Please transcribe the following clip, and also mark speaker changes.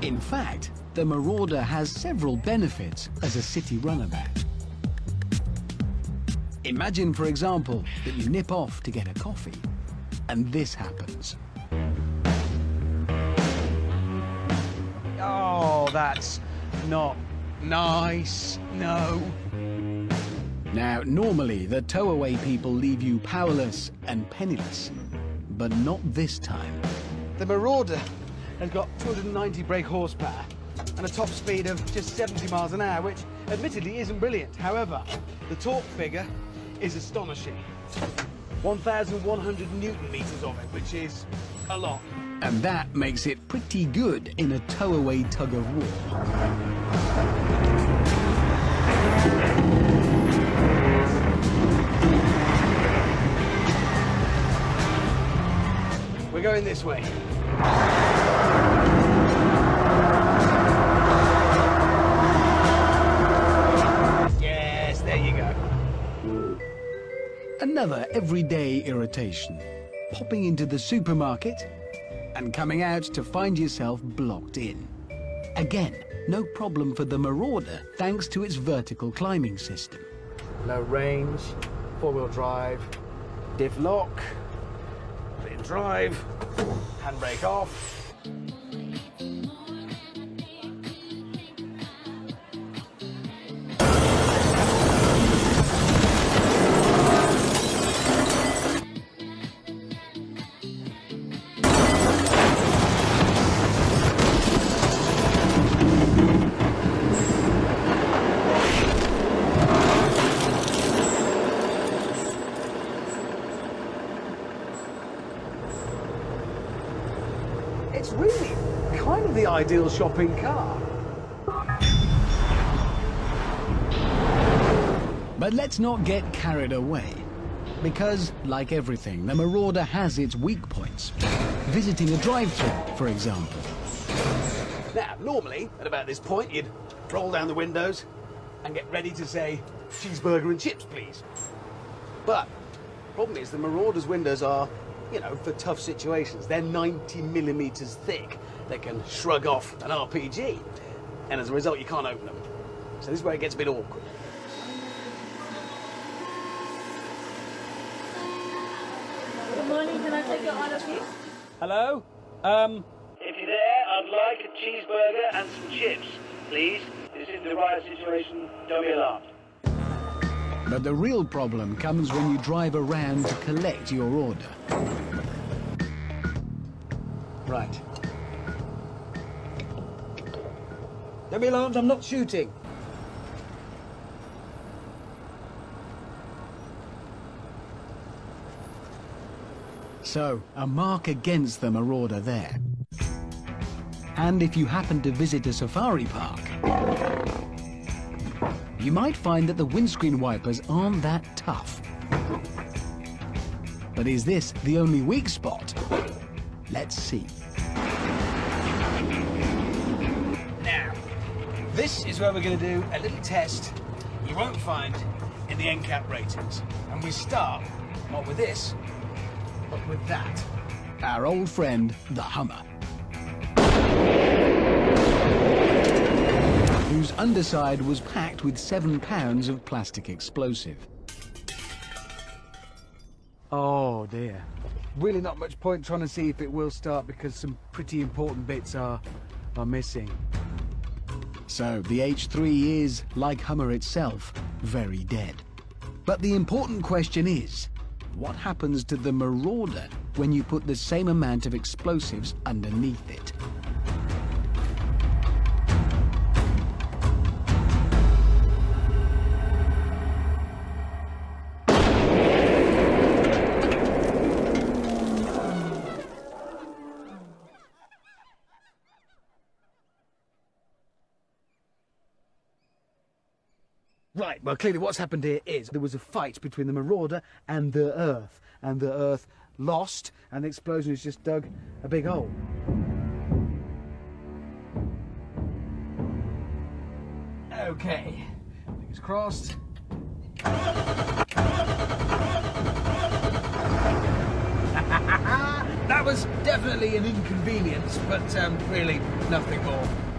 Speaker 1: In fact, the Marauder has several benefits as a city runabout. Imagine, for example, that you nip off to get a coffee, and this happens.
Speaker 2: Oh, that's not nice. No.
Speaker 1: Now, normally, the tow-away people leave you powerless and penniless, but not this time.
Speaker 2: The Marauder has got 290 brake horsepower and a top speed of just 70 miles an hour, which admittedly isn't brilliant. However, the torque figure is astonishing. 1,100 Newton meters of it, which is a lot.
Speaker 1: And that makes it pretty good in a tow-away tug-of-war.
Speaker 2: We're going this way. Yes, there you go.
Speaker 1: Another everyday irritation. Popping into the supermarket and coming out to find yourself blocked in. Again, no problem for the Marauder thanks to its vertical climbing system.
Speaker 2: Low range, four-wheel drive, diff lock, bit of drive, handbrake off. It's really kind of the ideal shopping car.
Speaker 1: But let's not get carried away. Because, like everything, the Marauder has its weak points. Visiting a drive-thru, for example.
Speaker 2: Now, normally, at about this point, you'd roll down the windows and get ready to say, cheeseburger and chips, please. But the problem is the Marauder's windows are, you know, for tough situations. They're 90 millimeters thick. They can shrug off an RPG. And as a result, you can't open them. So this is where it gets a bit awkward.
Speaker 3: Good morning, can I take your order, please?
Speaker 2: Hello? If you're there, I'd like a cheeseburger and some chips, please. This isn't the right situation. Don't be alarmed.
Speaker 1: But the real problem comes when you drive around to collect your order.
Speaker 2: Right. Don't be alarmed, I'm not shooting.
Speaker 1: So, a mark against the Marauder there. And if you happen to visit a safari park, you might find that the windscreen wipers aren't that tough. But is this the only weak spot? Let's see.
Speaker 2: Now, this is where we're going to do a little test you won't find in the NCAP ratings. And we start not with this, but with that.
Speaker 1: Our old friend, the Hummer. Whose underside was packed with 7 pounds of plastic explosive.
Speaker 2: Oh dear. Really not much point trying to see if it will start because some pretty important bits are missing.
Speaker 1: So the H3 is, like Hummer itself, very dead. But the important question is, what happens to the Marauder when you put the same amount of explosives underneath it?
Speaker 2: Right, well, clearly what's happened here is there was a fight between the Marauder and the Earth. And the Earth lost, and the explosion has just dug a big hole. Okay, fingers crossed. That
Speaker 4: That was definitely an inconvenience, but really nothing more.